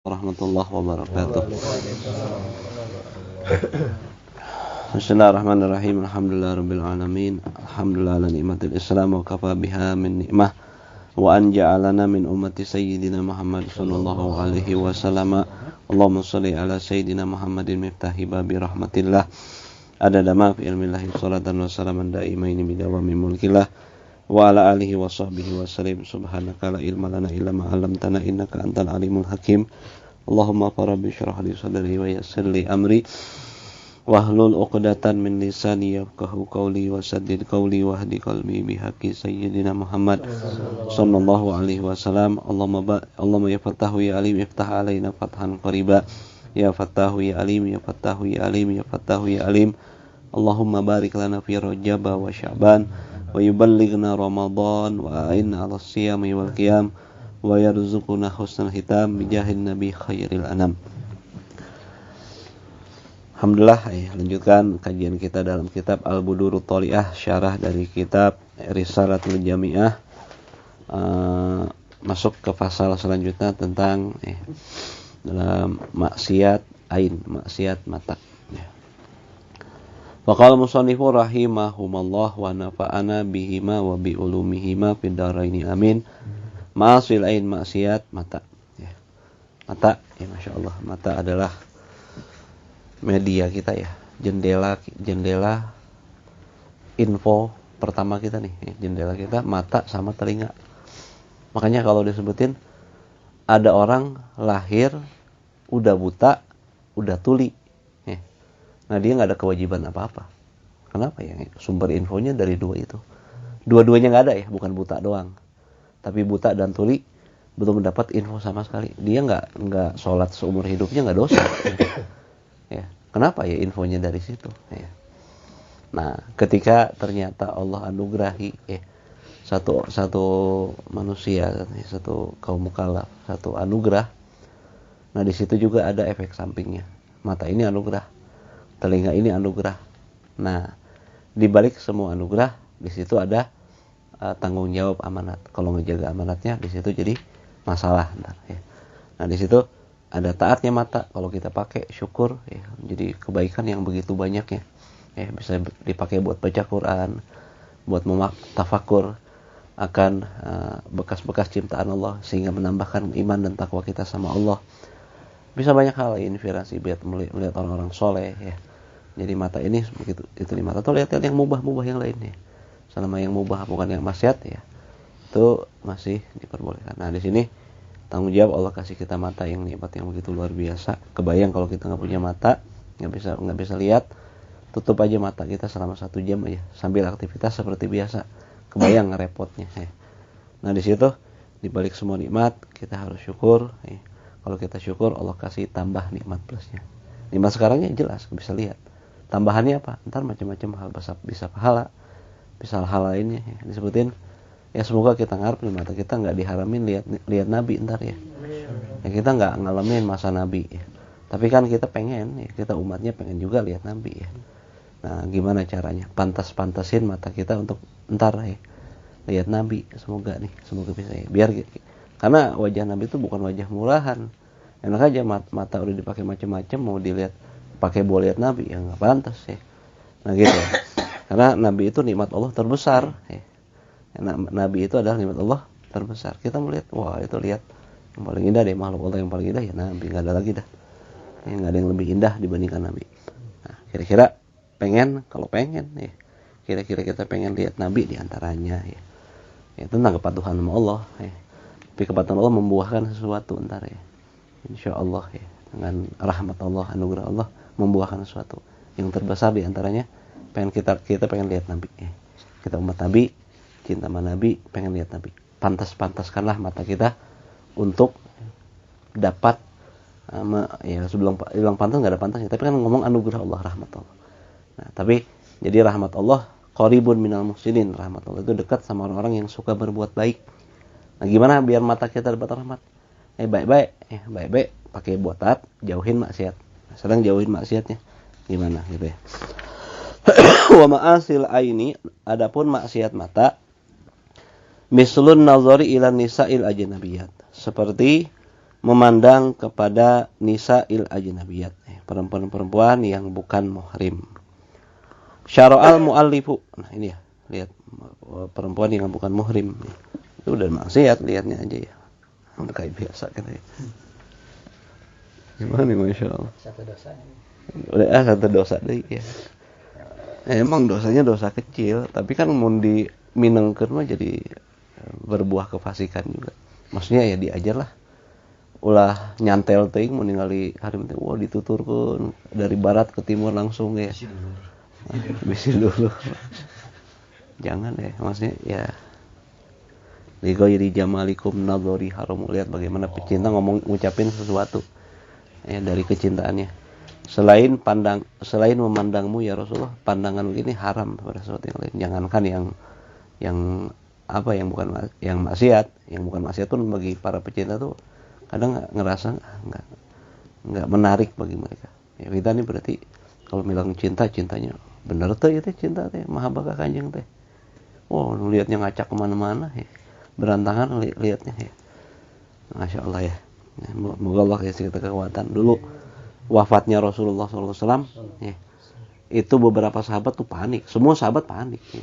warahmatullahi wabarakatuh. Bismillahirrahmanirrahim. Alhamdulillahirabbil alamin. Alhamdulillah ala nikmatil Islam wa kafa biha min nikmah. Wa an ja'alana min ummati sayyidina Muhammad sallallahu alaihi wasallam. Allahumma shalli ala sayyidina Muhammadin miftahi babi rahmatillah. Adada ma fi ilmillahi salatan wa salaman daimaini bidawami mulkillah. Wa ala alihi wa sahbihi wa sallim. Subhanaka la ilma lana illa ma 'allamtana innaka antal alimul hakim. Allahumma rabbi shrah li sadri wa yassir li amri wahlul 'uqdatan min lisani yafqahu qawli wa saddid qawli wahdi qalbi bihaqqi sayyidina Muhammad sallallahu alaihi wasallam. Allahumma ya fattahu ya alim iftah alaina fathan qariba. Ya fattahu ya alim ya fattahu ya alim ya fattahu ya alim. Allahumma barik lana fi Rajab wa Sya'ban wa yuballighna Ramadan wa a'inna 'ala siyami wal qiyam wa yarzuqna husnal hitam bi jahil nabi khairil anam. Alhamdulillah, lanjutkan kajian kita dalam kitab Al-Budurut Thali'ah, syarah dari kitab Risalatul Jami'ah. Masuk ke pasal selanjutnya tentang dalam maksiat ain, maksiat mata. Faqala musannifu rahimahumallah wa nafa'ana bihima wa bi ulumihima fid dharaini amin. Ma'asil ain, maksiat mata. Mata, masyaallah, mata adalah media kita ya, jendela info pertama kita nih, jendela kita mata sama telinga. Makanya kalau disebutin ada orang lahir udah buta, udah tuli, nah dia nggak ada kewajiban apa-apa. Kenapa ya? Sumber infonya dari dua itu, dua-duanya nggak ada ya, bukan buta doang, tapi buta dan tuli belum mendapat info sama sekali. Dia nggak sholat seumur hidupnya, nggak dosa. Ya, kenapa ya infonya dari situ? Ya. Nah, ketika ternyata Allah anugerahi satu manusia, satu kaum mukallaf, satu anugerah. Nah, di situ juga ada efek sampingnya. Mata ini anugerah, telinga ini anugerah. Nah, di balik semua anugerah, di situ ada tanggung jawab amanat. Kalau ngejaga amanatnya, di situ jadi masalah. Ya. Nah, di situ ada taatnya mata, kalau kita pakai syukur ya, jadi kebaikan yang begitu banyaknya ya, bisa dipakai buat baca Quran, buat tafakur akan bekas-bekas ciptaan Allah sehingga menambahkan iman dan takwa kita sama Allah. Bisa banyak hal inspirasi buat melihat orang-orang soleh ya. Jadi mata ini begitu, itu di mata tuh lihat yang mubah-mubah yang lainnya. Selama yang mubah bukan yang maksiat ya, itu masih diperbolehkan. Nah, di sini tanggung jawab Allah kasih kita mata yang nikmat yang begitu luar biasa. Kebayang kalau kita nggak punya mata, nggak bisa lihat, tutup aja mata kita selama 1 jam aja sambil aktivitas seperti biasa. Kebayang repotnya. Nah, di situ dibalik semua nikmat kita harus syukur. Kalau kita syukur, Allah kasih tambah nikmat plusnya. Nikmat sekarangnya jelas bisa lihat. Tambahannya apa? Ntar macam-macam hal, bisa pahala, bisa hal lainnya disebutin. Ya semoga kita ngarep nih mata kita nggak diharamin lihat Nabi ntar ya. Ya kita nggak ngalamin masa Nabi ya. Tapi kan kita pengen ya, kita umatnya pengen juga lihat Nabi ya. Nah, gimana caranya? Pantas-pantasin mata kita untuk ntar ya lihat Nabi. Semoga bisa ya. Biar karena wajah Nabi itu bukan wajah murahan. Enak aja mata udah dipakai macam-macam, mau dilihat pakai boleh lihat Nabi ya nggak pantas ya. Nah gitu. Karena Nabi itu nikmat Allah terbesar ya. Nabi itu adalah nikmat Allah terbesar. Kita melihat, wah itu lihat yang paling indah deh, makhluk Allah yang paling indah ya Nabi, nggak ada lagi dah. Nggak ada yang lebih indah dibandingkan Nabi. Nah, kira-kira kalau pengen ya, kira-kira kita pengen lihat Nabi diantaranya ya. Itu tentang kepatuhan sama Allah ya. Tapi kepatuhan Allah membuahkan sesuatu ntar ya. Insya Allah ya, dengan rahmat Allah, anugerah Allah membuahkan sesuatu. Yang terbesar diantaranya kita pengen lihat Nabi ya. Kita umat Nabi, cinta sama Nabi, pengen lihat Nabi. Pantaskanlah mata kita untuk dapat ya sebelum bilang pantas nggak ada pantasnya, tapi kan ngomong anugerah Allah, rahmat Allah. Nah, tapi jadi rahmat Allah qaribun minal muhsinin, rahmat Allah itu dekat sama orang-orang yang suka berbuat baik. Nah, gimana biar mata kita dapat rahmat? Baik-baik pakai buat taat, jauhin maksiat. Sedang jauhin maksiatnya. Gimana gitu ya. Wa ma'asil aini, adapun maksiat mata mislun nazari ila nisa'il ajnabiyat, seperti memandang kepada nisa'il ajnabiyat, perempuan-perempuan yang bukan muhrim. Syara'al mu'allifu. Nah, ini ya, lihat perempuan yang bukan muhrim. Itu udah maksiat, lihatnya aja ya. Udah kayak biasa kan ya. Gimana nih, Masya Allah. Satu dosa. Udah satu dosa deh ya. Emang dosanya dosa kecil, tapi kan mau diminengkeun mah jadi berbuah kefasikan juga. Maksudnya ya diajar lah. Ulah nyantel teuing mau ningali harim teh wah dituturkeun dari barat ke timur langsung ya. Bisi dulu. Jangan ya, maksudnya ya lighairi jamalikum nadhari haram, lihat bagaimana pecinta ngucapin sesuatu ya dari kecintaannya. Selain memandangmu ya Rasulullah, pandangan begini haram pada sesuatu yang lain. Jangankan yang apa yang bukan yang maksiat, yang bukan maksiat pun bagi para pecinta tuh kadang ngerasa nggak menarik bagi mereka. Ya kita ini berarti kalau bilang cintanya bener tuh itu cinta teh mahabbah ka Kanjeng teh. Oh, lihatnya ngacak kemana-mana ya. Berantakan lihatnya ya. Masya Allah ya. Moga Allah kasih kita kekuatan. Dulu wafatnya Rasulullah SAW ya, itu beberapa sahabat tuh panik. Semua sahabat panik ya.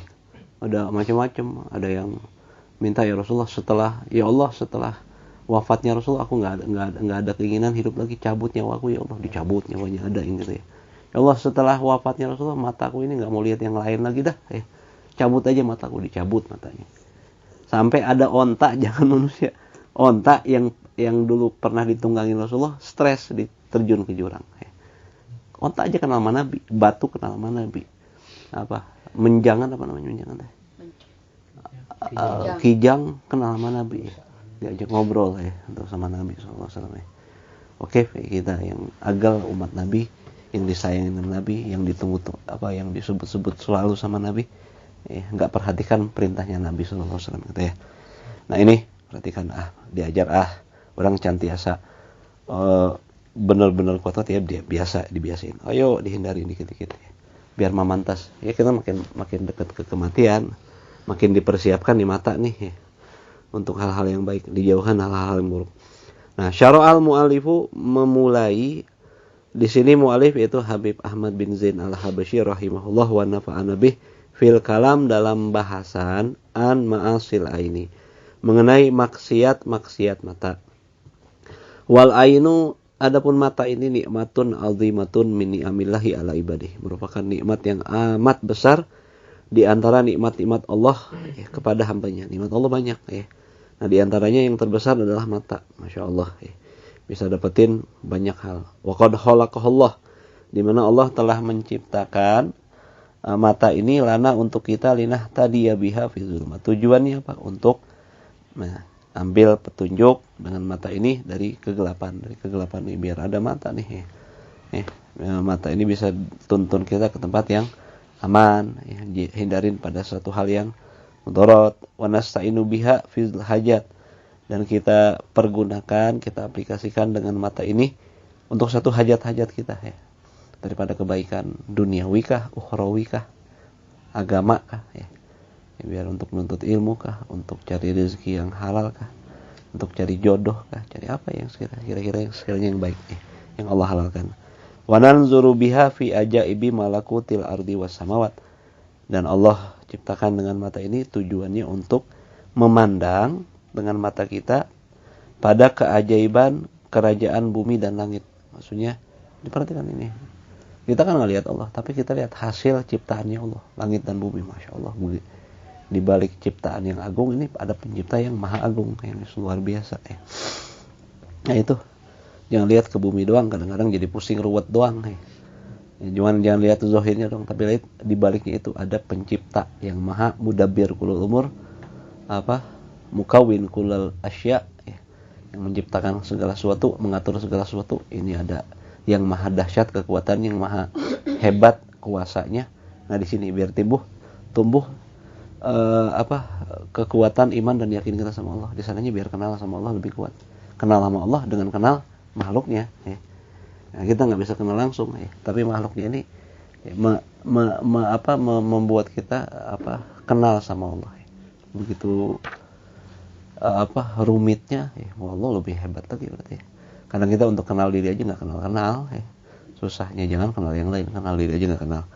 Ada macam-macam. Ada yang minta ya Rasulullah setelah wafatnya Rasul aku nggak ada keinginan hidup lagi, cabut nyawaku ya Allah. Dicabut nyawanya, ada yang gitu ya. Ya Allah setelah wafatnya Rasulullah mataku ini nggak mau lihat yang lain lagi dah ya. Cabut aja mataku, dicabut matanya. Sampai ada onta, jangan manusia, onta yang dulu pernah ditunggangin Rasulullah stres diterjun ke jurang ya. Onta aja kenal sama Nabi, batu kenal sama Nabi, apa menjangan apa namanya menjangan teh, kijang kenal sama Nabi ya. Diajak ngobrol ya untuk sama Nabi SAW ya. Oke, kita yang agal umat Nabi, yang disayangin Nabi, yang ditunggu apa yang disebut-sebut selalu sama Nabi, ya, nggak perhatikan perintahnya Nabi SAW gitu ya. Nah ini perhatikan diajar orang cantiasa bener-bener kotor ya dia dibiasain. Ayo dihindari dikit-dikit ya. Biar mamantas ya, kita makin dekat ke kematian, makin dipersiapkan di mata nih ya, untuk hal-hal yang baik, dijauhkan hal-hal yang buruk. Nah, syara'al mu'alifu memulai di sini mu'alif yaitu Habib Ahmad bin Zain al-Habasyi rahimahullah wa nafa'ana bih fil kalam dalam bahasan an ma'asil aini, mengenai maksiat mata. Wal ainu, adapun mata ini nikmatun azimatun min ni'amillahi ala ibadih, merupakan nikmat yang amat besar di antara nikmat-nikmat Allah ya, kepada hambanya. Nikmat Allah banyak ya. Nah di antaranya yang terbesar adalah mata. Masya Allah ya. Bisa dapetin banyak hal. Wa qad khalaqahallah, di mana Allah telah menciptakan mata ini lana untuk kita linah tadiya biha fi dzulumat. Tujuannya apa? Untuk ambil petunjuk dengan mata ini dari kegelapan ini, biar ada mata nih ya. Mata ini bisa tuntun kita ke tempat yang aman ya, hindarin pada suatu hal yang mudarat. Wa nasta'inu biha fil hajat, dan kita pergunakan, kita aplikasikan dengan mata ini untuk satu hajat-hajat kita ya, daripada kebaikan duniawikah, ukhrawikah, agamakah ya. Biar untuk menuntut ilmu kah, untuk cari rezeki yang halal kah, untuk cari jodoh kah, cari apa yang kira-kira yang sekiranya yang baik ya, yang Allah halalkan. Wa nanzuru biha fi ajaibi malakutil ardi was samawat, dan Allah ciptakan dengan mata ini tujuannya untuk memandang dengan mata kita pada keajaiban kerajaan bumi dan langit. Maksudnya diperhatikan ini, kita kan nggak lihat Allah, tapi kita lihat hasil ciptaannya Allah, langit dan bumi. Masya Allah, di balik ciptaan yang agung ini ada pencipta yang maha agung, yang luar biasa ya. Nah itu, jangan lihat ke bumi doang, kadang-kadang jadi pusing ruwet doang ya. Jangan lihat zahirnya dong, tapi lihat di baliknya itu ada pencipta yang maha mudabbir kulul umur, mukawwin kulal asya ya, yang menciptakan segala sesuatu, mengatur segala sesuatu. Ini ada yang maha dahsyat kekuatan, yang maha hebat kuasanya. Nah di sini biar tumbuh kekuatan iman dan yakin kita sama Allah. Di sananya biar kenal sama Allah lebih kuat. Kenal sama Allah dengan kenal makhluknya ya. Nah, kita nggak bisa kenal langsung ya, tapi makhluknya ini ya, membuat kita kenal sama Allah ya. Begitu rumitnya, Allah lebih hebat lagi berarti ya. Kadang kita untuk kenal diri aja nggak kenal ya. Susahnya, jangan kenal yang lain, kenal diri aja nggak kenal.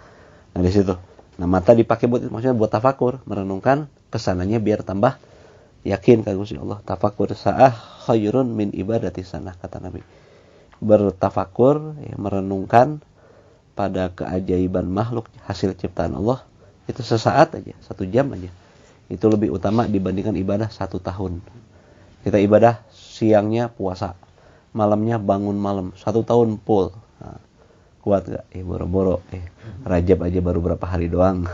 Nah di situ, nah mata dipakai buat, maksudnya buat tafakur, merenungkan kesananya biar tambah yakin ka Gusti Allah. Tafakur sa'ah khairun min ibadati sanah, kata Nabi. Bertafakur, ya, merenungkan pada keajaiban makhluk hasil ciptaan Allah itu sesaat aja, 1 jam aja, itu lebih utama dibandingkan ibadah 1 tahun. Kita ibadah siangnya puasa, malamnya bangun malam, 1 tahun full. Nah, kuat gak? Boro-boro. Rajab aja baru berapa hari doang.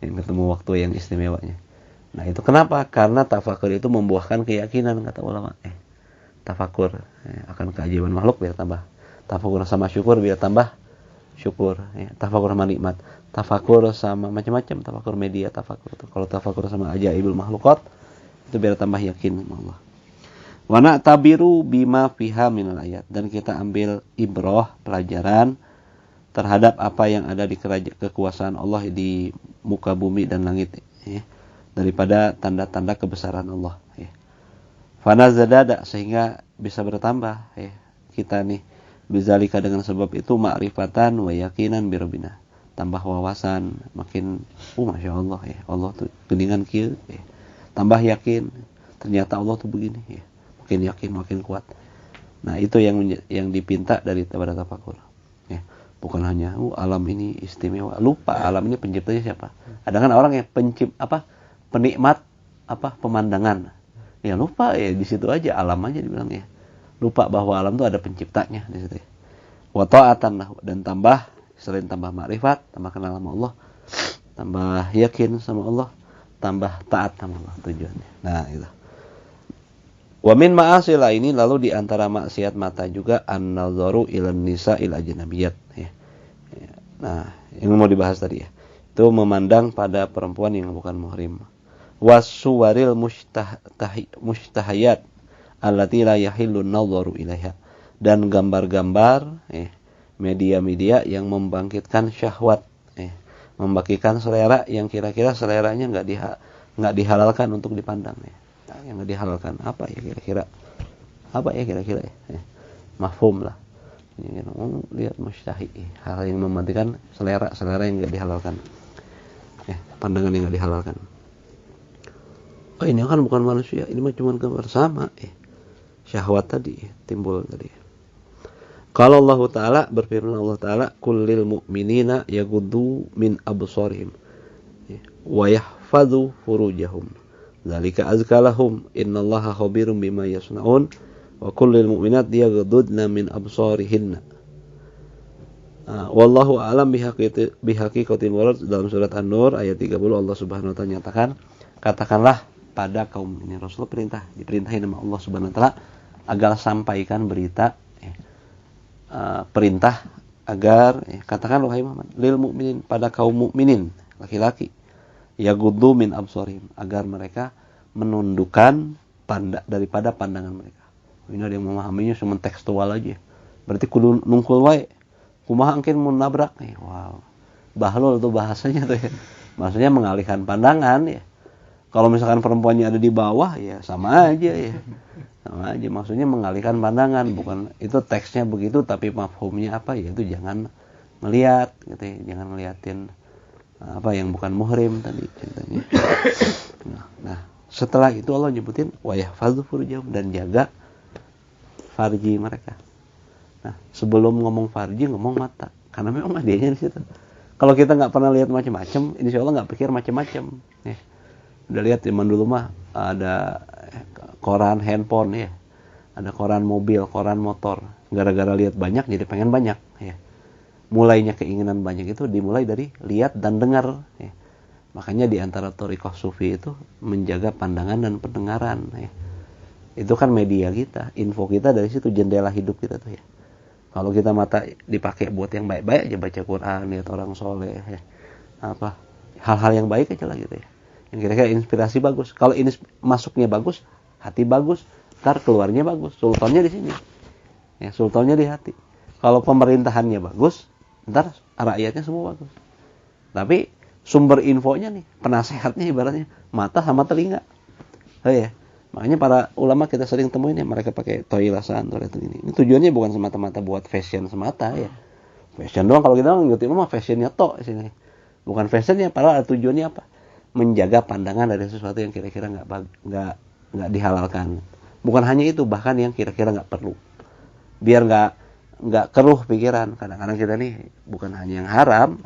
Yang ketemu waktu yang istimewanya. Nah itu kenapa? Karena tafakur itu membuahkan keyakinan, kata ulama. Tafakur akan keajaiban makhluk biar tambah. Tafakur sama syukur biar tambah syukur. Tafakur sama nikmat. Tafakur sama macam-macam. Tafakur media tafakur. Kalau tafakur sama ajaibul makhlukat itu biar tambah yakin sama Allah. Wa na'tabiru bima fiha minal ayat, dan kita ambil ibrah, pelajaran terhadap apa yang ada di kekuasaan Allah di muka bumi dan langit, ya, daripada tanda-tanda kebesaran Allah, ya. Fanazadada, sehingga bisa bertambah, ya, kita nih bizalika, dengan sebab itu ma'rifatan wa yakinan birabina, tambah wawasan, makin masya Allah, ya, Allah tuh geningan kieu, ya. Tambah yakin ternyata Allah tuh begini, ya. Makin yakin, makin kuat. Nah itu yang dipinta dari pada tafakur, ya. Bukan hanya alam ini istimewa, lupa alam ini penciptanya siapa. Ada kan orang yang penikmat pemandangan, ya lupa, ya di situ aja alam aja dibilang, ya. Lupa bahwa alam itu ada penciptanya di situ, ya. Wa ta'atan lahu, dan tambah, selain tambah makrifat, tambah kenal sama Allah, tambah yakin sama Allah, tambah taat sama Allah tujuannya. Nah itu. Wa min ma'asil ini, lalu di antara maksiat mata juga an-nazaru ilan nisa'il ajnabiyat, ya. Nah, yang mau dibahas tadi, ya. Itu memandang pada perempuan yang bukan muhrim. Wasuwaril mustahayat allati la yahillu an-nazaru ilaiha, dan gambar-gambar, media-media yang membangkitkan syahwat, membangkitkan selera yang kira-kira seleranya enggak dihalalkan untuk dipandang, ya. Yang nggak dihalalkan apa ya kira-kira, ya. Mafhum lah, lihat mustahi, hal yang mematikan selera yang nggak dihalalkan, ya, pandangan yang nggak dihalalkan. Ini kan bukan manusia, ini mah cuma gambar sama, syahwat tadi, timbul tadi. Kalau Allah Ta'ala berfirman, Allah Ta'ala, kullil mu'minina yaghuddu min absarihim wa yahfadhu furujahum dzalika azka lahum innallaha khabirum bima yasnaun wa kullil mu'minat yaghuddna min absarihinna. Wallahu a'lam bihaqiqatil murad. Dalam surat An-Nur ayat 30 Allah Subhanahu wa taala nyatakan, katakanlah pada kaum ini, Rasul diperintahin sama Allah Subhanahu wa taala agar sampaikan berita, perintah agar, katakan wahai Muhammad, lil mu'minin, pada kaum mukminin laki-laki, yaghuddu min absarihim, agar mereka menundukkan daripada pandangan mereka. Ini ada yang memahaminya cuma tekstual aja, berarti kudu nungkul wae, kumaha engkeun mun nabrak, wow, bahlul tuh bahasanya tuh, ya. Maksudnya mengalihkan pandangan, ya. Kalau misalkan perempuannya ada di bawah, ya sama aja, ya. Sama aja, maksudnya mengalihkan pandangan, bukan itu teksnya begitu, tapi mafhumnya apa, ya itu jangan melihat, gitu, ya. Jangan ngeliatin apa yang bukan muhrim tadi ceritanya. Nah, setelah itu Allah nyebutin wa yahfadzu furujahum, dan jaga farji mereka. Nah, sebelum ngomong farji ngomong mata, karena memang adanya di situ. Kalau kita nggak pernah lihat macam-macam, insya Allah nggak pikir macam-macam. Udah lihat zaman dulu mah ada koran handphone, ya, ada koran mobil, koran motor. Gara-gara lihat banyak jadi pengen banyak, ya. Mulainya keinginan banyak itu dimulai dari lihat dan dengar, ya. Makanya di antara thariqah sufi itu menjaga pandangan dan pendengaran, ya. Itu kan media kita, info kita dari situ, jendela hidup kita tuh, ya. Kalau kita mata dipakai buat yang baik-baik aja, baca Quran, lihat orang soleh, ya. Apa hal-hal yang baik aja lah gitu, ya. Yang kira-kira inspirasi bagus. Kalau ini masuknya bagus, hati bagus, ntar keluarnya bagus. Sultannya di sini, ya, sultannya di hati. Kalau pemerintahannya bagus, ntar rakyatnya semua bagus. Tapi sumber infonya nih, penasehatnya ibaratnya mata sama telinga. Oh ya, Makanya para ulama kita sering temuin ya, mereka pakai toilasan, toilet ini. Ini tujuannya bukan semata-mata buat fashion semata ya. Fashion doang, kalau kita ngikutin mah fashionnya tok sini. Bukan fashionnya, padahal tujuannya apa? Menjaga pandangan dari sesuatu yang kira-kira nggak dihalalkan. Bukan hanya itu, bahkan yang kira-kira nggak perlu. Biar nggak keruh pikiran. Kadang-kadang kita nih bukan hanya yang haram,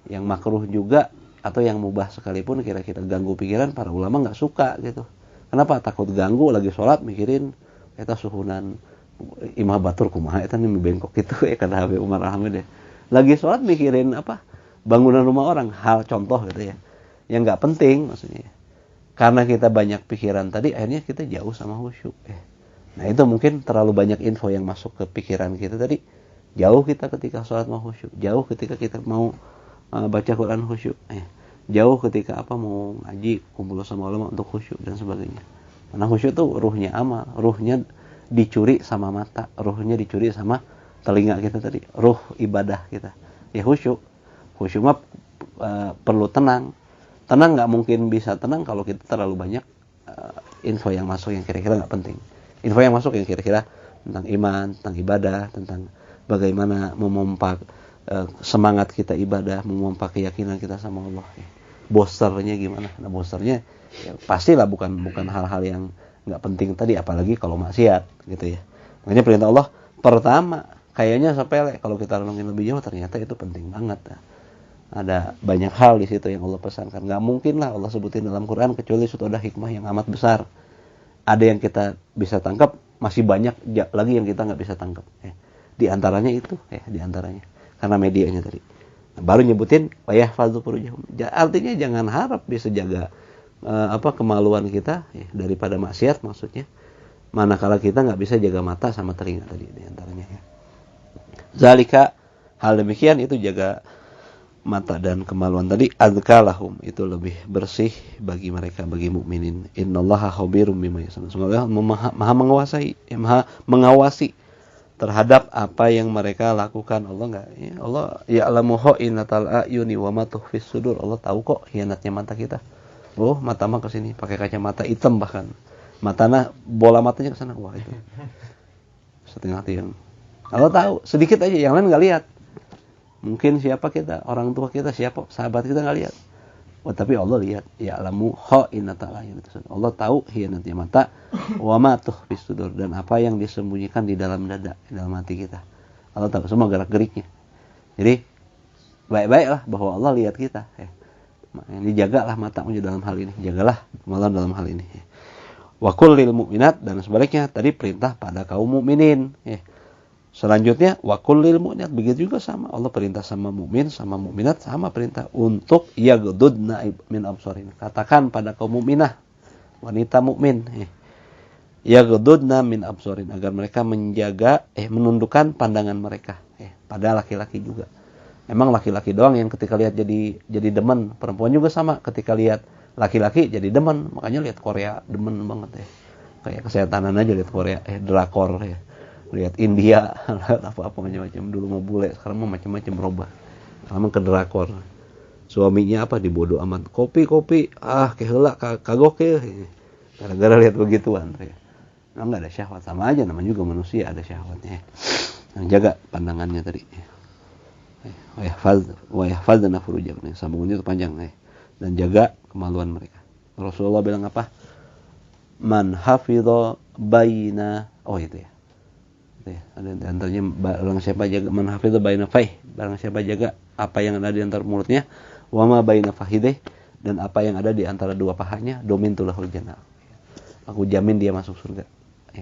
yang makruh juga atau yang mubah sekalipun kira-kira ganggu pikiran, para ulama nggak suka gitu. Kenapa? Takut ganggu lagi sholat mikirin eta suhunan imah batur kumaha eta nih bengkok gitu kata Habib Umar Ahmad ya. Lagi sholat mikirin apa? Bangunan rumah orang, hal contoh gitu ya. Yang nggak penting maksudnya. Karena kita banyak pikiran tadi, akhirnya kita jauh sama khusyuk. Nah itu mungkin terlalu banyak info yang masuk ke pikiran kita tadi. Jauh kita ketika sholat mau khusyuk. Jauh ketika kita mau baca Quran khusyuk. Jauh ketika mau ngaji, kumpul sama ulama untuk khusyuk dan sebagainya. Karena khusyuk itu ruhnya amal. Ruhnya dicuri sama mata. Ruhnya dicuri sama telinga kita tadi. Ruh ibadah kita. Ya khusyuk. Khusyuk mah perlu tenang. Tenang nggak mungkin bisa tenang kalau kita terlalu banyak info yang masuk yang kira-kira nggak penting. Info yang masuk yang kira-kira tentang iman, tentang ibadah, tentang bagaimana memompa semangat kita ibadah, memompa keyakinan kita sama Allah. Boosternya gimana? Nah boosternya ya, pastilah bukan hal-hal yang nggak penting tadi, apalagi kalau maksiat gitu ya. Makanya perintah Allah pertama kayaknya sepele, kalau kita renungin lebih jauh ternyata itu penting banget. Ada banyak hal di situ yang Allah pesankan. Nggak mungkin lah Allah sebutin dalam Quran kecuali sudah ada hikmah yang amat besar. Ada yang kita bisa tangkap, masih banyak lagi yang kita nggak bisa tangkap. Di antaranya itu, di antaranya. Karena medianya tadi. Nah, baru nyebutin wayah faldu furujahum. Artinya jangan harap bisa jaga kemaluan kita daripada maksiat maksudnya. Manakala kita nggak bisa jaga mata sama telinga tadi di antaranya ya. Zalika, hal demikian itu jaga mata dan kemaluan tadi, adzkalahum, itu lebih bersih bagi mereka, bagi mukminin. Innallaha khabirum bima yasnaun. Semoga maha menguasai, maha mengawasi terhadap apa yang mereka lakukan. Allah ya'lamu kha'inatal a'yuni wa ma tukhfis sudur. Allah tahu kok khianatnya mata kita. Oh, mata mah kesini pakai kacamata hitam bahkan. Matanya bola matanya ke sana. Wah itu. Setengah tiang. Allah tahu, sedikit aja, yang lain enggak lihat. Mungkin siapa kita, orang tua kita, siapa sahabat kita enggak lihat. Tapi Allah lihat. Ya'lamu kha'inatal a'yuni. Allah tahu khianatnya mata. Wa ma tukhfis sudur, dan apa yang disembunyikan di dalam dada, di dalam hati kita. Allah tahu semua gerak-geriknya. Jadi baik-baiklah bahwa Allah lihat kita. Dijagalah matamu dalam hal ini, jagalah malam dalam hal ini. Wa qul lil mu'minat, dan sebaliknya tadi perintah pada kaum mukminin. Selanjutnya wa qul lil mu'minat, begitu juga sama. Allah perintah sama mukmin, sama mukminat sama perintah untuk yaghdudna min absarin. Katakan pada kaum mukminah, wanita mukmin, yaghdudna min absarin, agar mereka menjaga menundukkan pandangan mereka pada laki-laki juga. Emang laki-laki doang yang ketika lihat jadi demen, perempuan juga sama, ketika lihat laki-laki jadi demen. Makanya lihat Korea demen banget kayak kesehatanan aja lihat Korea, drakor lihat India, apa-apa macam-macam. Dulu mau bule, sekarang mau macam-macam berubah. Sekarang ke drakor. Suaminya apa dibodoh amat, kopi keheula kagok gara-gara lihat begituan. Enggak ada syahwat, sama aja namanya juga manusia ada syahwatnya. Yang jaga pandangannya tadi. Wa yahfazna furujahum. Sambungannya itu panjang dan jaga kemaluan mereka. Rasulullah bilang apa? Man hafidha baina, itu ya. Ada di antaranya barang siapa jaga, man hafidha baina faih, barang siapa jaga apa yang ada di antara mulutnya, wa ma baina fahidih, dan apa yang ada di antara dua pahanya, domintu lahul jannah. Aku jamin dia masuk surga.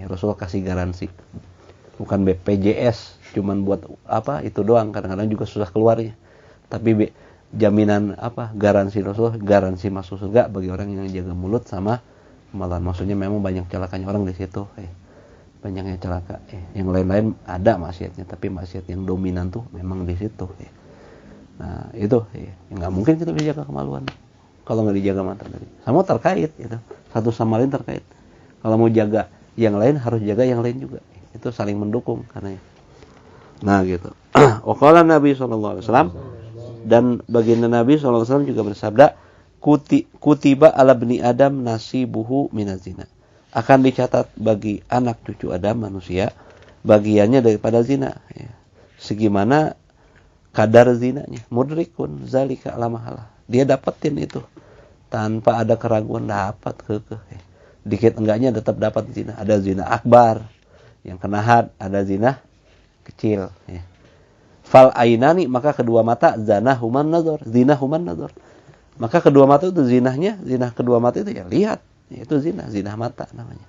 Rasulullah kasih garansi. Bukan BPJS, cuman buat itu doang, kadang-kadang juga susah keluarnya. Tapi jaminan garansi Rasulullah, garansi masuk surga bagi orang yang jaga mulut sama kemaluan. Maksudnya memang banyak celakanya orang di situ. Banyaknya celaka. Yang lain-lain ada maksiatnya, tapi maksiat yang dominan tuh memang di situ. Nah, itu nggak mungkin kita bisa jaga kemaluan kalau nggak dijaga mata tadi. Sama terkait itu. Satu sama lain terkait. Kalau mau jaga yang lain harus jaga yang lain juga. Itu saling mendukung karena. Nah, gitu. Waqala Nabi sallallahu alaihi wasallam, dan baginda Nabi sallallahu alaihi wasallam juga bersabda, kutiba ala bani Adam nasibuhu minaz zina. akan dicatat bagi anak cucu Adam manusia bagiannya daripada zina. Ya. Segimana kadar zinanya, mudrikun zalika la mahala. Dia dapetin itu tanpa ada keraguan, dapat kekeh. Ya. Dikit enggaknya tetap dapat zina. Ada zina akbar yang kena had, ada zina kecil. Ya. Fal ainani, maka kedua mata zina human nazar. Maka kedua mata itu zinahnya, zina kedua mata itu ya lihat, itu zina mata namanya.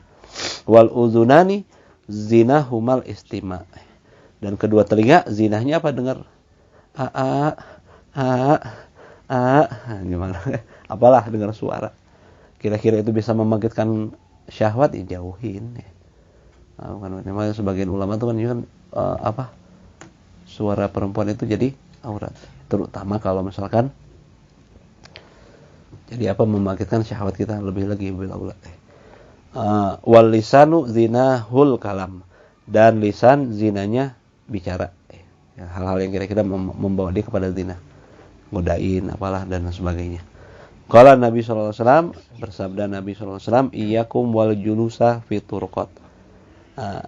Wal uzunani zina humal istima. Dan kedua telinga zinahnya apa? Dengar. Gimana? Apalah dengar suara. Kira-kira itu bisa membangkitkan syahwat, ya jauhin. Bukan, memang sebagian ulama itu kan suara perempuan itu jadi aurat. Terutama kalau misalkan jadi membangkitkan syahwat kita lebih lagi bila-bila. Wal lisanu zinahul kalam, dan lisan zinanya bicara. Hal-hal yang kira-kira membawa dia kepada zina, godain apalah dan sebagainya. Qala Nabi sallallahu alaihi wasallam, bersabda Nabi sallallahu alaihi wasallam, iyyakum wal julusa fi turqat.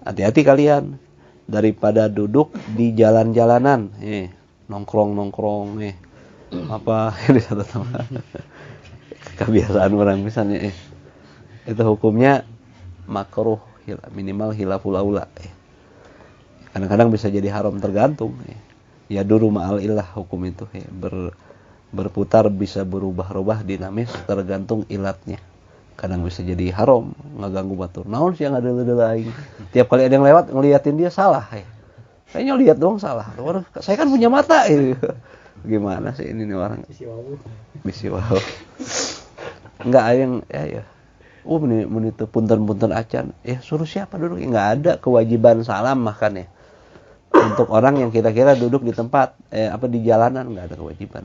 Hati-hati kalian daripada duduk di jalan-jalanan, nongkrong apa di satu tempat. Kebiasaan orang misalnya itu hukumnya makruh, minimal khilaful aula. Kadang-kadang bisa jadi haram, tergantung. Ya duru ma'al ilah hukum itu berputar, bisa berubah-ubah dinamis tergantung ilatnya. Kadang bisa jadi haram, ngaganggu batur. Naon sih yang ada aing. Tiap kali ada yang lewat ngeliatin dia salah. Kayaknya lihat doang salah. Saya kan punya mata. Gimana sih ini orang? Bisi wau. Enggak ada yang itu punten-punten acan. Suruh siapa duduk? Enggak ada kewajiban salam makan ya. Untuk orang yang kira-kira duduk di tempat di jalanan enggak ada kewajiban.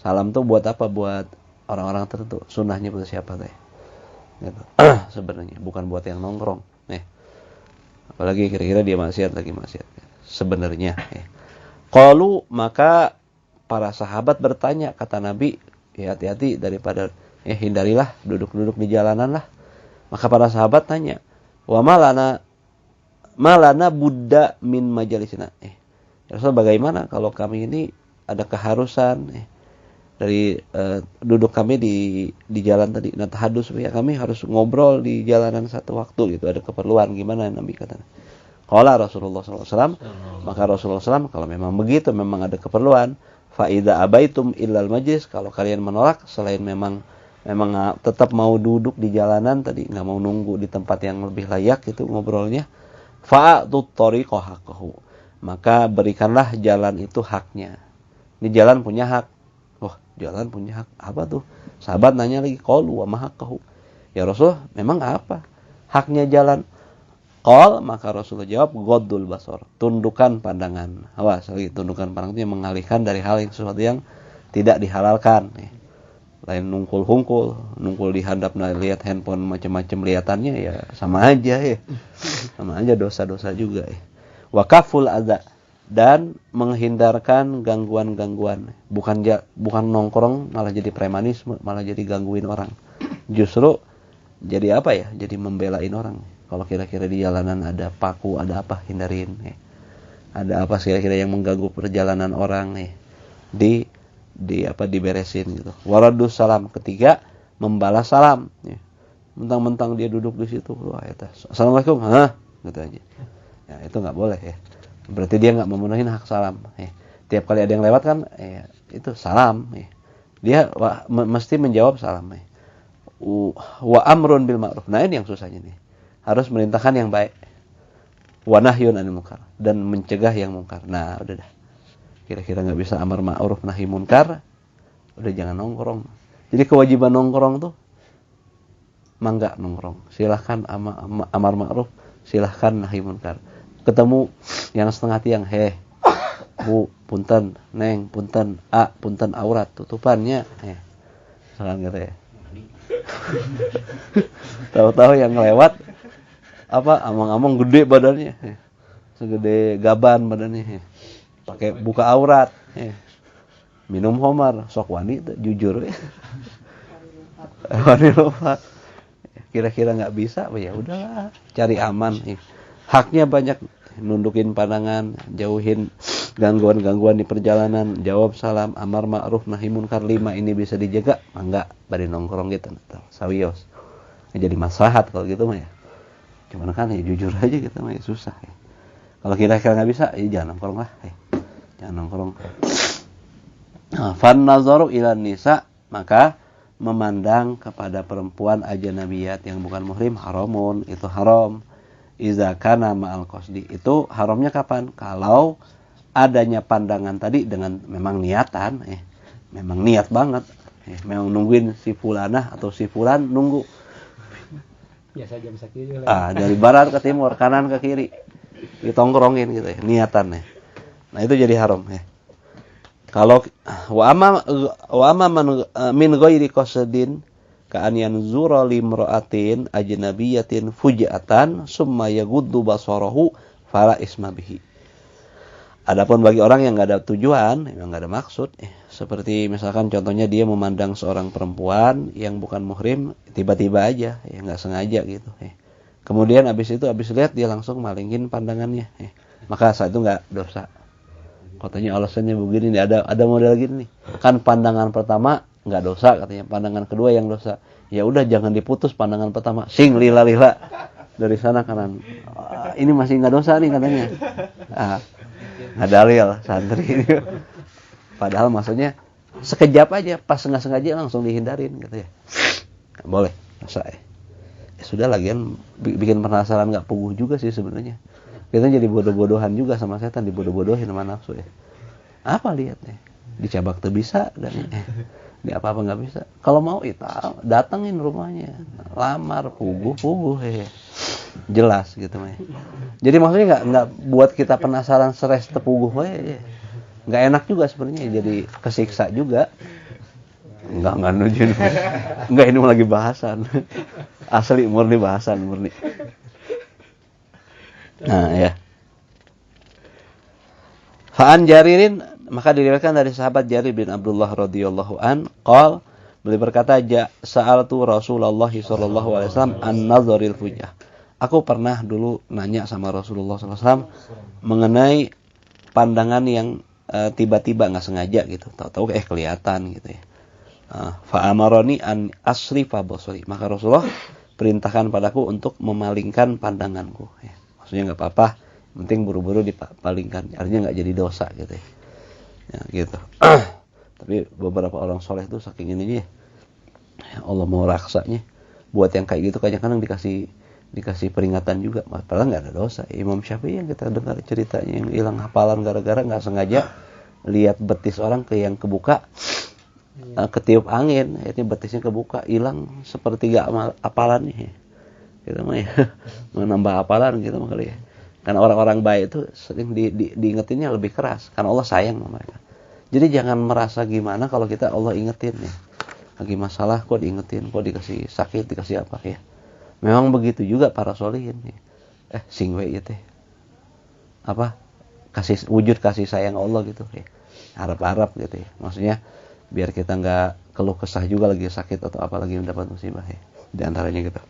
Salam tuh buat apa? Buat orang-orang tertentu. Sunnahnya buat siapa teh? Gitu. Sebenarnya bukan buat yang nongkrong. Apalagi kira-kira dia maksiat. Sebenarnya. Qalu, maka para sahabat bertanya, kata Nabi, hati-hati daripada hindarilah duduk-duduk di jalanan lah. Maka para sahabat tanya, wa malana buddha min majalisina. Rasul, bagaimana kalau kami ini ada keharusan dari duduk kami di jalan tadi, tahadus, ya kami harus ngobrol di jalanan satu waktu gitu, ada keperluan, gimana Nabi kata. Qala Rasulullah SAW, maka Rasulullah SAW, kalau memang begitu, memang ada keperluan, fa idza abaitum illal majlis, kalau kalian menolak selain memang tetap mau duduk di jalanan tadi, nggak mau nunggu di tempat yang lebih layak itu ngobrolnya, fa'atut tariqa haqqahu, maka berikanlah jalan itu haknya. Ini jalan punya hak. Jalan punya hak apa tuh? Sahabat nanya lagi, qalu wa ma haqqahu, ya Rasul, memang apa haknya jalan? Qal, maka Rasulullah jawab, ghaddul basar, tundukan pandangan. Awas lagi, tundukan pandangan itu mengalihkan dari hal yang sesuatu yang tidak dihalalkan. Lain nungkul di handap, lihat handphone macam-macam lihatannya, ya sama aja sama aja dosa-dosa juga Wa kaful adza, dan menghindarkan gangguan-gangguan. Bukan nongkrong malah jadi premanisme, malah jadi gangguin orang. Justru jadi jadi membelain orang. Kalau kira-kira di jalanan ada paku, ada apa, hindarin. Ada apa kira-kira yang mengganggu perjalanan orang diberesin gitu. Waradus salam, ketiga membalas salam. Mentang-mentang dia duduk di situ, assalamualaikum, gitu aja. Ya itu nggak boleh Berarti dia nggak memenuhi hak salam. Tiap kali ada yang lewat kan, itu salam. Dia mesti menjawab salam. Wa amrun bil ma'ruf. Nah ini yang susahnya nih. Harus merintahkan yang baik. Wa nahyun 'anil munkar, dan mencegah yang munkar. Nah udah dah. Kira-kira nggak bisa amar ma'ruf nahi munkar, udah jangan nongkrong. Jadi kewajiban nongkrong tuh mangga nongkrong. Silahkan amar ma'ruf, silahkan nahi munkar. Ketemu yang setengah tiang, Bu, punten, Neng, punten, punten aurat, tutupannya. Misalkan gitu Tahu-tahu yang lewat amang-amang gede badannya. Segede gaban badannya. Pakai buka aurat. Minum homar, sok wani jujur. Wani lupa. kira-kira nggak bisa, ya udahlah, cari aman. Haknya banyak, nundukin pandangan, jauhin gangguan-gangguan di perjalanan, jawab salam, amar ma'ruf nahi munkar, 5 ini bisa dijaga, enggak bari nongkrong gitu, sawios. Jadi maslahat kalau gitu mah ya. Cuman kan ya jujur aja gitu mah ya susah ya. Kalau kira-kira nggak bisa, ya jangan nongkrong lah. Jangan nongkrong. Fan nazaru ilan nisa, maka memandang kepada perempuan ajnabiyat yang bukan muhrim haramun, itu haram. Iza kana ma'al qasdi, itu haramnya kapan? Kalau adanya pandangan tadi dengan memang niatan, memang niat banget, memang nungguin si fulanah atau si fulan nunggu. Biasa jam sakit lah. Dari barat ke timur, kanan ke kiri, ditongkrongin gitu ya, niatan ya. Nah itu jadi haram ya. Kalau wa amma min ghairi qasadin ka an yanzura limra'atin ajnabiyatin fujatan summa yaghuddu basarahu fala isma bihi. Adapun bagi orang yang enggak ada tujuan, yang enggak ada maksud, seperti misalkan contohnya dia memandang seorang perempuan yang bukan muhrim tiba-tiba aja, ya enggak sengaja gitu, Kemudian habis lihat dia langsung malingin pandangannya, maka saat itu enggak dosa. Katanya alasannya begini nih, ada model gini nih. Kan pandangan pertama nggak dosa katanya, pandangan kedua yang dosa. Ya udah jangan diputus pandangan pertama. Sing lila dari sana kanan. Ini masih nggak dosa nih katanya. Dalil santri. Padahal maksudnya sekejap aja, pas nggak sengaja langsung dihindarin gitu ya. Nggak boleh dosa ya. Sudah lagian bikin penasaran nggak puguh juga sih sebenarnya. Kita jadi bodoh-bodohan juga sama setan, dibodoh-bodohin sama nafsu ya. Apa lihatnya? Dicabak tuh bisa dan di apa-apa nggak bisa. Kalau mau itu datengin rumahnya, lamar, puguh ya. Jelas gitu mah. Jadi maksudnya nggak buat kita penasaran stres tepuguh ya. Nggak enak juga sebenarnya, jadi kesiksa juga. Enggak nuju. Enggak, ini lagi bahasan. Asli murni bahasan murni. Nah ya. Fa'an Jaririn, maka diriwayatkan dari sahabat Jarir bin Abdullah radhiyallahu an, qol, beliau berkata, sa'altu Rasulullah sallallahu alaihi wasallam an-nazaril fujah. Aku pernah dulu nanya sama Rasulullah sallallahu alaihi wasallam mengenai pandangan yang tiba-tiba enggak sengaja gitu, tahu-tahu kelihatan gitu ya. Fa'amarani an asrifa basari, maka Rasulullah perintahkan padaku untuk memalingkan pandanganku ya. Maksudnya nggak apa-apa, penting buru-buru dipalingkan, artinya nggak jadi dosa gitu ya gitu. Tapi beberapa orang soleh tuh saking ininya ya Allah mau raksanya, buat yang kayak gitu kadang-kadang dikasih peringatan juga, padahal nggak ada dosa. Imam Syafi'i yang kita dengar ceritanya yang hilang hafalan gara-gara nggak sengaja lihat betis orang yang kebuka, ketiup angin, ini betisnya kebuka, hilang sepertiga hafalannya. Gitu mah ya, menambah hafalan gitu mah kali ya. Karena orang-orang baik itu sering diingetinnya lebih keras, karena Allah sayang sama mereka. Jadi jangan merasa gimana kalau kita Allah ingetin ya. Lagi masalah kok diingetin, kok dikasih sakit, dikasih apa ya. Memang begitu juga para sholihin ya. Sing we ieu teh. Apa? Wujud kasih sayang Allah gitu ya. Harap-harap gitu ya. Maksudnya biar kita enggak keluh kesah juga lagi sakit atau apa lagi mendapat musibah ya. Di antaranya gitu.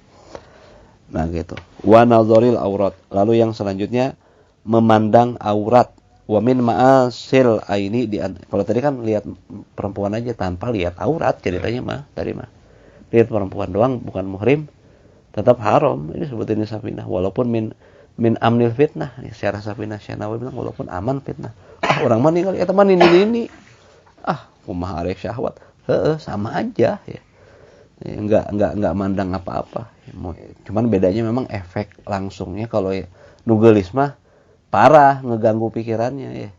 Nah gitu. Wa nazaril aurat. Lalu yang selanjutnya memandang aurat. Wa min ma'asil aini kalau tadi kan lihat perempuan aja tanpa lihat aurat ceritanya mah tadi mah. Lihat perempuan doang bukan muhrim tetap haram. Ini sebutin safinah walaupun min amnil fitnah. Secara safinah Syanawi bilang walaupun aman fitnah. Orang mana kali eta mah ini. Kumaha arek syahwat. Sama aja ya. Enggak mandang apa-apa. Cuman bedanya memang efek langsungnya kalau nu geulis mah parah ngeganggu pikirannya ya.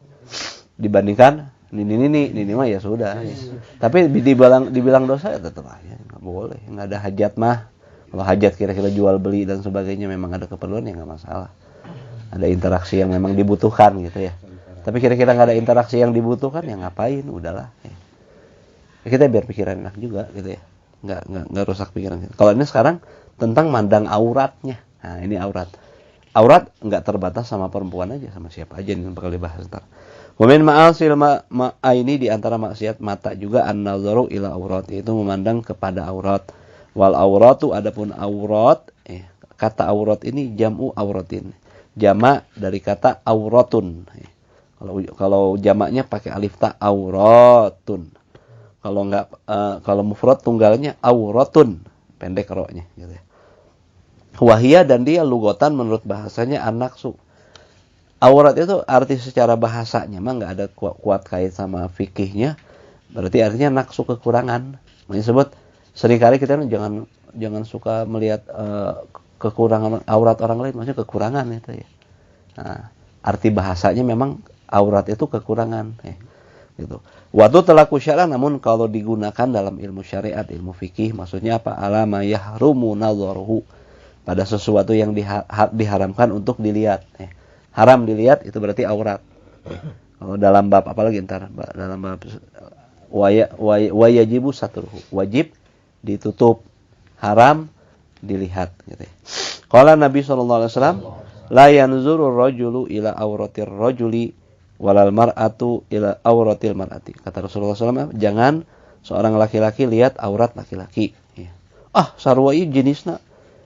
Dibandingkan ini mah ya sudah. Ya. Tapi dibilang dosa ya tetap aja enggak boleh. Enggak ada hajat mah. Kalau hajat kira-kira jual beli dan sebagainya memang ada keperluan ya enggak masalah. Ada interaksi yang memang dibutuhkan gitu ya. Tapi kira-kira enggak ada interaksi yang dibutuhkan ya ngapain? Udahlah. Ya. Kita biar pikiran enak juga gitu ya. Enggak rusak pikiran kita. Kalau ini sekarang tentang mandang auratnya. Nah, ini aurat. Aurat enggak terbatas sama perempuan aja, sama siapa aja yang bakal dibahas ntar. Wa min ma'asil ini di antara maksiat mata juga an-nazaru ila aurat, itu memandang kepada aurat. Wal auratu adapun aurat, kata aurat ini jam'u auratin. Jamak dari kata auratun. Kalau jamaknya pakai alif ta auratun. Kalau mufrad tunggalnya auratun, pendek ro-nya gitu ya. Wahia dan dia lugotan menurut bahasanya an-naqsu. Aurat itu arti secara bahasanya mah enggak ada kuat kait sama fikihnya. Berarti artinya naqsu kekurangan. Disebut seringkali kita jangan suka melihat kekurangan aurat orang lain, maksudnya kekurangan itu ya. Nah, arti bahasanya memang aurat itu kekurangan gitu. Waktu telaku syar'an, namun kalau digunakan dalam ilmu syariat, ilmu fikih, maksudnya apa? Alama yahrumu nadharuhu, pada sesuatu yang diharamkan untuk dilihat. Haram dilihat itu berarti aurat. Kalau dalam bab apalagi dalam bab wayajibu satruhu, wajib ditutup, haram dilihat gitu ya. Qala Nabi sallallahu alaihi wasallam, la yanzuru rajulu ila auratir rajuli walal mar'atu ila auratil mar'ati. Kata Rasulullah SAW, jangan seorang laki-laki lihat aurat laki-laki. Ya. Sarua ieu jenisna.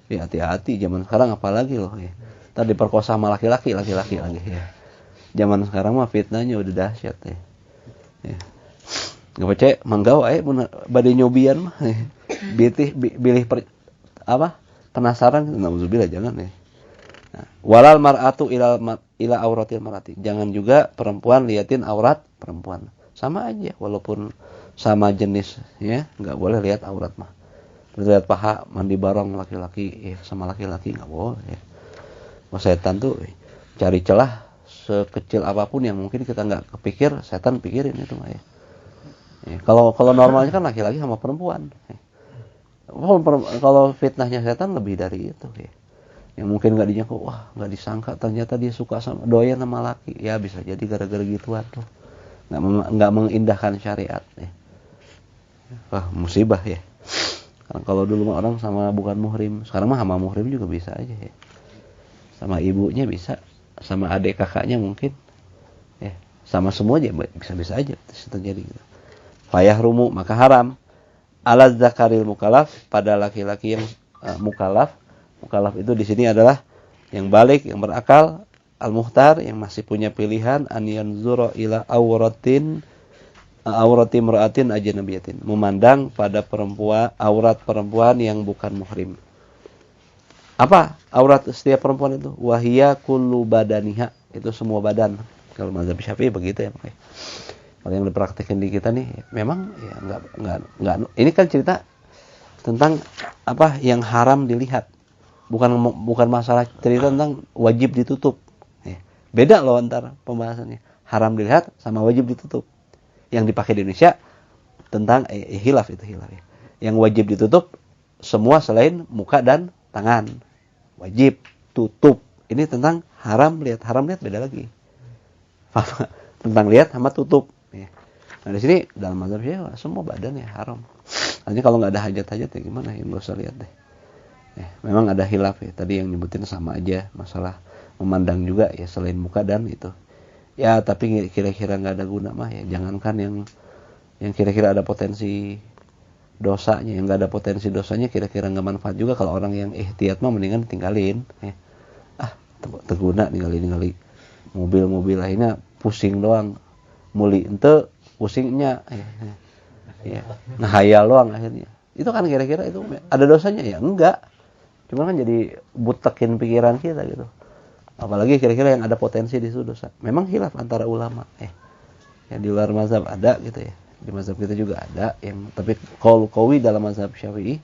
Ya, hati-hati zaman sekarang apalagi loh ya. Tadi diperkosa sama laki-laki lagi ya. Zaman sekarang mah fitnahnya udah dahsyat ya. Ya. Enggak percaya manggau bade nyobian mah. Ya. Penasaran, nauzubillah jangan ya. Nah, walal mar'atu ila auratil mar'ati. Jangan juga perempuan liatin aurat perempuan. Sama aja walaupun sama jenis ya, enggak boleh lihat aurat mah. Lihat paha mandi bareng laki-laki sama laki-laki enggak boleh ya. Setan tuh cari celah sekecil apapun yang mungkin kita enggak kepikir, setan pikirin itu mah ya. Kalau normalnya kan laki-laki sama perempuan. Kalau fitnahnya setan lebih dari itu ya. Yang mungkin nggak dijangka, nggak disangka ternyata dia suka sama doyan sama laki, ya bisa jadi gara-gara gituan tuh, nggak mengindahkan syariat ya. Musibah ya. Kalau dulu mah orang sama bukan muhrim, sekarang mah sama muhrim juga bisa aja ya, sama ibunya bisa, sama adik kakaknya mungkin ya, sama semua aja bisa aja terjadi gitu. Fayahrumu, maka haram ala zakaril mukallaf, pada laki-laki yang mukallaf. Mukallaf itu di sini adalah yang balik, yang berakal, al-muhtar, yang masih punya pilihan, an yanzura ila aurati imra'atin ajnabiyatin, memandang pada aurat perempuan yang bukan muhrim. Apa aurat setiap perempuan itu? Wahia kullu badaniha, itu semua badan. Kalau mazhab Syafi'i begitu ya, makanya. Kalau yang dipraktikkan di kita nih, memang ya enggak. Ini kan cerita tentang apa yang haram dilihat. Bukan masalah cerita tentang wajib ditutup. Beda loh antara pembahasannya. Haram dilihat sama wajib ditutup. Yang dipakai di Indonesia tentang hilaf itu hilaf ya. Yang wajib ditutup semua selain muka dan tangan. Wajib tutup. Ini tentang haram lihat beda lagi. Tentang lihat sama tutup. Nah di sini dalam mazhab Syafi'i semua badan ya haram. Artinya kalau nggak ada hajat-hajat ya gimana ya, nggak usah lihat deh. Memang ada hilaf ya, tadi yang nyebutin sama aja, masalah memandang juga ya selain muka dan itu. Ya tapi kira-kira nggak ada guna mah ya, jangankan yang kira-kira ada potensi dosanya, yang nggak ada potensi dosanya kira-kira nggak manfaat juga. Kalau orang yang ihtiyat mah mendingan tinggalin. Terguna ningali mobil-mobil lainnya pusing doang, muli ente pusingnya ya. Nah hayal doang akhirnya. Itu kan kira-kira itu ada dosanya ya? Enggak. Cuma kan jadi butekin pikiran kita gitu. Apalagi kira-kira yang ada potensi di situ dosa. Memang khilaf antara ulama. Ya di luar mazhab ada gitu ya. Di mazhab kita juga ada yang, tapi qaul qawi dalam mazhab Syafi'i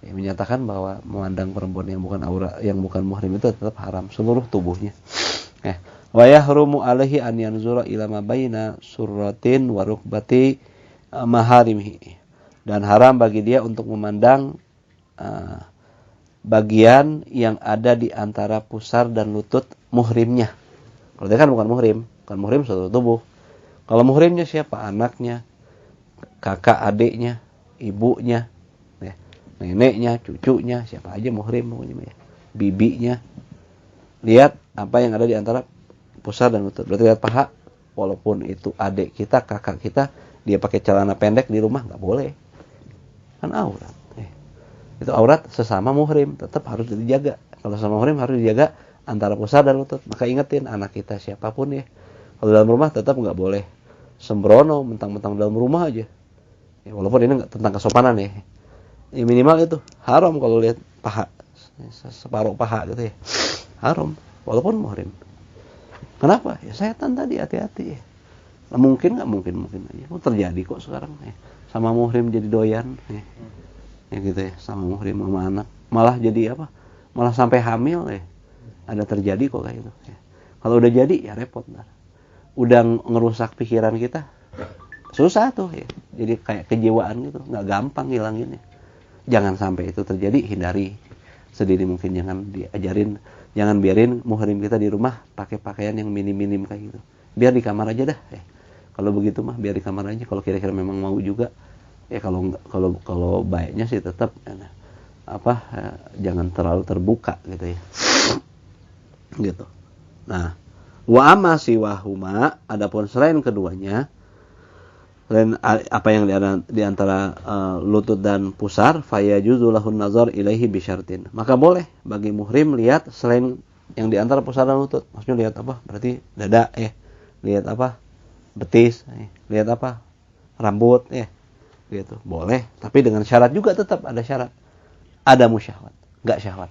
menyatakan bahwa memandang perempuan yang bukan yang bukan muhrim itu tetap haram seluruh tubuhnya. Wa yahrumu alaihi an yanzura ila ma baina surratin wa rukbati maharimihi. Dan haram bagi dia untuk memandang bagian yang ada di antara pusar dan lutut muhrimnya. Kalau dia kan bukan muhrim seluruh tubuh. Kalau muhrimnya siapa? Anaknya, kakak adiknya, ibunya, ya, neneknya, cucunya, siapa aja muhrim pokoknya ya. Bibinya. Lihat apa yang ada di antara pusar dan lutut. Berarti lihat paha, walaupun itu adik kita, kakak kita, dia pakai celana pendek di rumah nggak boleh. Kan aurat. Itu aurat sesama muhrim, tetap harus dijaga. Kalau sama muhrim harus dijaga antara pusar dan lutut. Maka ingetin anak kita siapapun ya. Kalau dalam rumah tetap nggak boleh sembrono, mentang-mentang dalam rumah aja. Ya, walaupun ini nggak tentang kesopanan ya. Ya minimal itu haram kalau lihat paha, separuh paha gitu ya. Haram, walaupun muhrim. Kenapa? Ya setan tadi, hati-hati ya. Nah, mungkin nggak mungkin aja. Terjadi kok sekarang ya. Sama muhrim jadi doyan ya. Ya gitu ya, sama muhrim sama anak. Malah jadi apa? Malah sampai hamil ya. Ada terjadi kok kayak gitu ya. Kalau udah jadi ya repot ntar. Udah ngerusak pikiran kita. Susah tuh ya. Jadi kayak kejiwaan gitu, nggak gampang ngilanginnya. Jangan sampai itu terjadi, hindari. Sedini mungkin jangan diajarin, jangan biarin muhrim kita di rumah pakai pakaian yang minim-minim kayak gitu. Biar di kamar aja dah ya. Kalau begitu mah biar di kamar aja. Kalau kira-kira memang mau juga ya, kalau baiknya sih tetap jangan terlalu terbuka gitu ya. Gitu. Nah, wa amma siwahuma, adapun selain keduanya, selain apa yang di antara lutut dan pusar, fayajuzu lahun nazar ilaihi bisyartin. Maka boleh bagi muhrim lihat selain yang di antara pusar dan lutut. Maksudnya lihat apa? Berarti dada ya. Lihat apa? Betis, lihat apa? Rambut ya. Gitu. Boleh, tapi dengan syarat juga, tetap ada syarat. Ada musyahwat, enggak syahwat.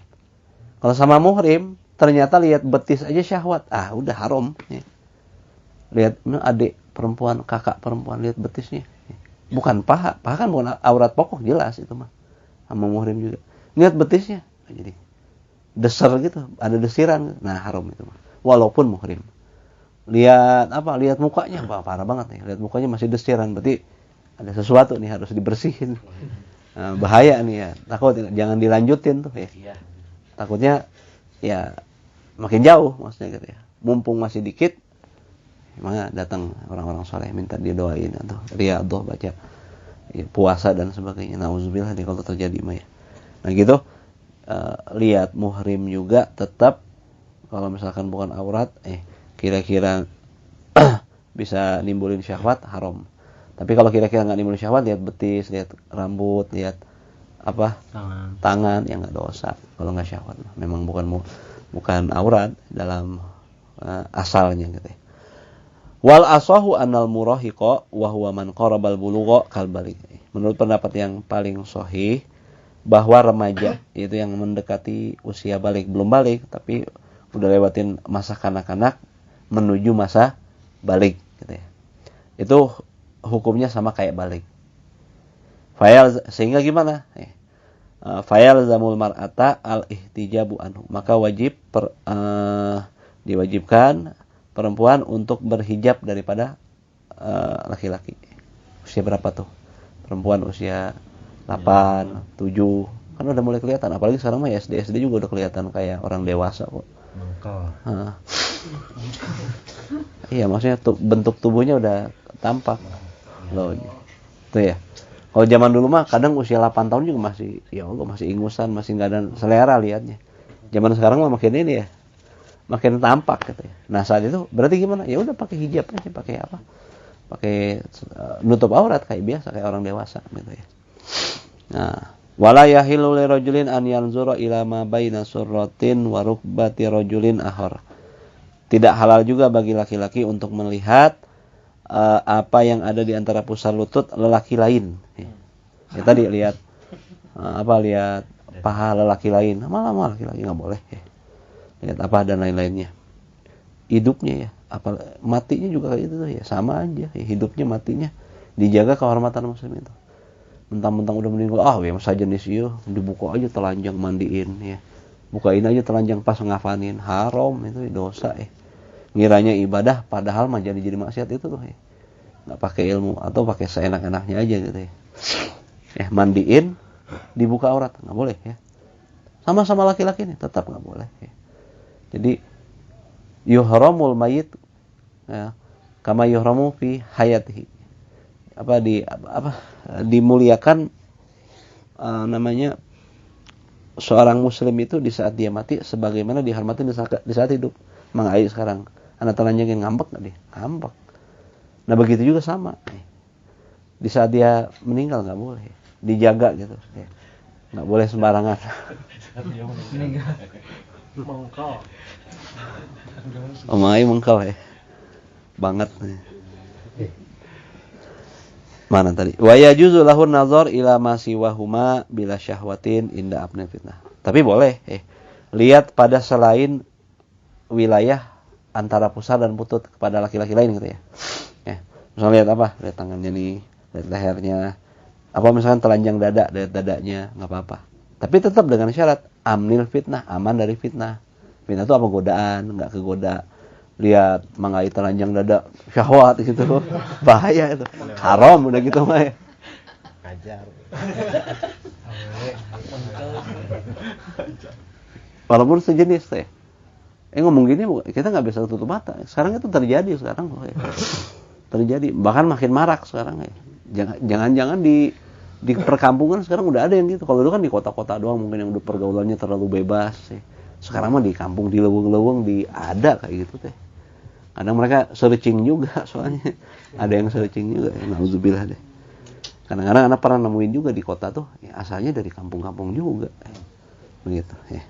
Kalau sama muhrim ternyata lihat betis aja syahwat, udah haram ya. Lihat adik perempuan, kakak perempuan, lihat betisnya. Bukan paha kan bukan aurat pokok, jelas itu mah. Sama muhrim juga. Lihat betisnya, jadi deser gitu, ada desiran. Nah, haram itu mah. Walaupun muhrim. Lihat apa? Lihat mukanya, parah banget nih. Lihat mukanya masih desiran, berarti ada sesuatu nih harus dibersihin. Nah, bahaya nih ya. Takut jangan dilanjutin tuh ya. Takutnya ya makin jauh maksudnya gitu ya. Mumpung masih dikit, maka datang orang-orang soleh minta didoain atau riyadhah, baca ya, puasa dan sebagainya. Nauzubillah nih kalau terjadi mah ya. Nah gitu, lihat muhrim juga tetap, kalau misalkan bukan aurat, kira-kira bisa nimbulin syahwat, haram. Tapi kalau kira-kira nggak nimbulin syahwat, lihat betis, lihat rambut, lihat apa tangan, yang nggak dosa. Kalau nggak syahwat, memang bukan aurat dalam asalnya gitu ya. Wal asahu anal murahiqa wa huwa man qarabal bulugha kal baligh. Menurut pendapat yang paling sahih, bahwa remaja itu yang mendekati usia balik, belum balik tapi udah lewatin masa kanak-kanak menuju masa balik gitu ya. Itu hukumnya sama kayak balik. Sehingga gimana? Fayal zamul mar'ata al-ihtijabu anhu. Maka diwajibkan perempuan untuk berhijab daripada laki-laki. Usia berapa tuh? Perempuan usia 8, 7. Kan udah mulai kelihatan. Apalagi sekarang mah SD juga udah kelihatan kayak orang dewasa kok. Iya, maksudnya bentuk tubuhnya udah tampak. Loh. Tuh ya. Kalau zaman dulu mah kadang usia 8 tahun juga masih, ya Allah, masih ingusan, masih enggak ada selera lihatnya. Zaman sekarang mah makin ini ya. Makin tampak gitu ya. Nah, saat itu berarti gimana? Ya udah pakai hijab aja, pakai apa? Pakai nutup aurat kayak biasa, kayak orang dewasa gitu ya. Nah, wala yahilu lirajulin an yanzura ila ma baina surratin wa rukbati rajulin akhar. Tidak halal juga bagi laki-laki untuk melihat apa yang ada di antara pusar lutut lelaki lain. Ya tadi lihat lihat paha lelaki lain. Malah laki-laki enggak boleh ya. Lihat apa dan lain-lainnya. Hidupnya ya, apa matinya juga kayak itu tuh ya, sama aja. Ya, hidupnya matinya dijaga kehormatan muslim itu. Mentang-mentang udah meninggal, ya saja nih sih, dibuka aja telanjang, mandiin ya. Bukain aja telanjang pas ngafanin, haram itu dosa ya. Ngiranya ibadah padahal mah jadi maksiat itu tuh ya. Enggak pakai ilmu atau pakai seenak-enaknya aja gitu ya. Mandiin, dibuka aurat, enggak boleh ya. Sama-sama laki-laki nih tetap enggak boleh ya. Jadi yuhramul mayit ya, kama yuhramu fi hayatihi. Dimuliakan namanya seorang muslim itu di saat dia mati sebagaimana dihormati di saat hidup. Mang ayo sekarang anak telanjangin ngambek enggak dia? Ngambek. Nah, begitu juga sama. Di saat dia meninggal enggak boleh. Dijaga gitu ya. Nggak boleh sembarangan. Mengkol. Omai mengkal ya. Banget nih. Mana tadi? Wa yajuzu lahu nazar ila ma siwahuma bila syahwatin inda abnil fitnah. Tapi boleh lihat pada selain wilayah antara pusar dan butut kepada laki-laki lain gitu ya. Misalnya lihat apa? Lihat tangannya nih, lihat lehernya. Apa misalkan telanjang dada, lihat dadanya, enggak apa-apa. Tapi tetap dengan syarat amnil fitnah, aman dari fitnah. Fitnah itu apa? Godaan, enggak kegoda. Lihat mangai telanjang dada, syahwat gitu. Bahaya itu. Haram udah gitu mah ya. Ajar. Walaupun sejenis teh. Ngomong gini kita nggak bisa tutup mata. Sekarang itu terjadi sekarang. Terjadi, bahkan makin marak sekarang ya. Jangan-jangan di perkampungan sekarang udah ada yang gitu. Kalau dulu kan di kota-kota doang mungkin yang udah pergaulannya terlalu bebas ya. Sekarang mah di kampung, di leweng-leweng ada kayak gitu teh. Kadang mereka searching juga soalnya. Ada yang searching juga ya, nauzubillah deh. Kadang-kadang anak pernah nemuin juga di kota tuh ya, asalnya dari kampung-kampung juga. Begitu ya.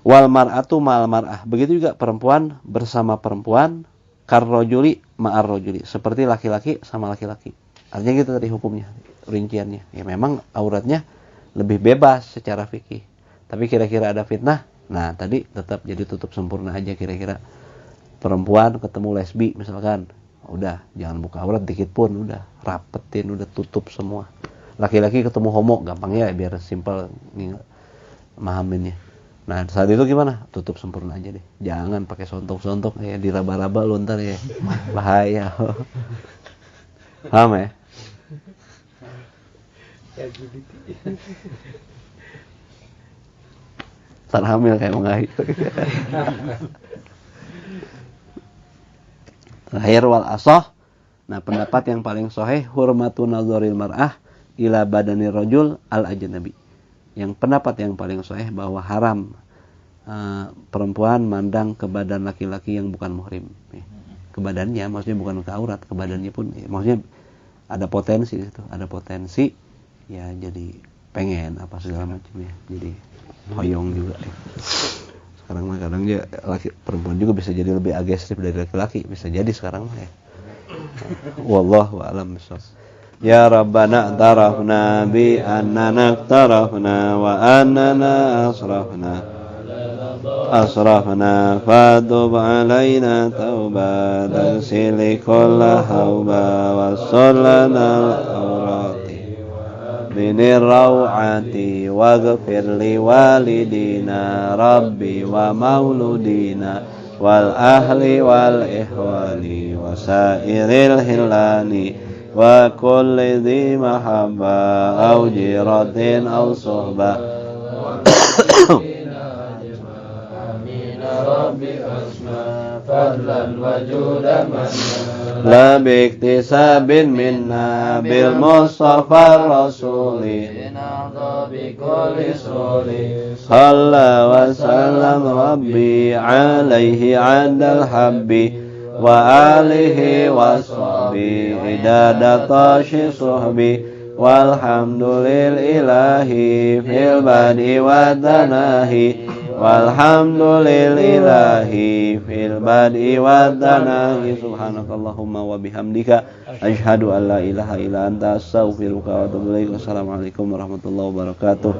Wal mar'atu ma'al mar'ah. Begitu juga perempuan bersama perempuan. Karrojuli ma'ar rojuli, seperti laki-laki sama laki-laki. Artinya gitu tadi hukumnya, rinciannya. Ya memang auratnya lebih bebas secara fikih. Tapi kira-kira ada fitnah, nah tadi tetap jadi tutup sempurna aja kira-kira. Perempuan ketemu lesbi misalkan, udah jangan buka aurat dikit pun, udah rapetin, udah tutup semua. Laki-laki ketemu homo, gampangnya biar simpel mahaminnya. Nah saat itu gimana? Tutup sempurna aja deh. Jangan pakai sontok-sontok ya, diraba-raba lu ntar ya. Bahaya. Paham ya? Ntar hamil kayak mengahi. Terakhir wal asah. Nah pendapat yang paling sahih hurmatu nazaril mar'ah ila badani rajul al ajnabi. Yang pendapat yang paling sahih bahwa haram perempuan mandang ke badan laki-laki yang bukan muhrim. Ke badannya, maksudnya bukan ke aurat, ke badannya pun, maksudnya ada potensi gitu, ada potensi ya jadi pengen apa segala macam ya, jadi hoyong juga. Sekarang mah kadang ya perempuan juga bisa jadi lebih agresif dari laki-laki, bisa jadi sekarang mah ya. Wallahu a'lam bishawab. Ya Rabbana tarafna bi annana tarafna wa annana asrafna fatub alaina tauba taghsil kulla hauba wa sallana al-awrati binir rawati waghfir li walidina rabbi wa mauludina wal ahli wal ihwani wa sairil hilani wa kulli dhi mahabba aw jiratin aw suhba rabbi asma fadlan wa judan la biktisabin minna bil mustafa rasuli bi kulli suli salla wa sallam rabbi alaihi adal habbi wa alihi wa sahbi idada tashi suhbi walhamdulillahi fil badi wa danahi walhamdulillahi fil badi wa danahi subhanakallahumma wa bihamdika asyhadu an la ilaha illa anta astaghfiruka wa atubu ilaik. Wassalamualaikum warahmatullahi wabarakatuh.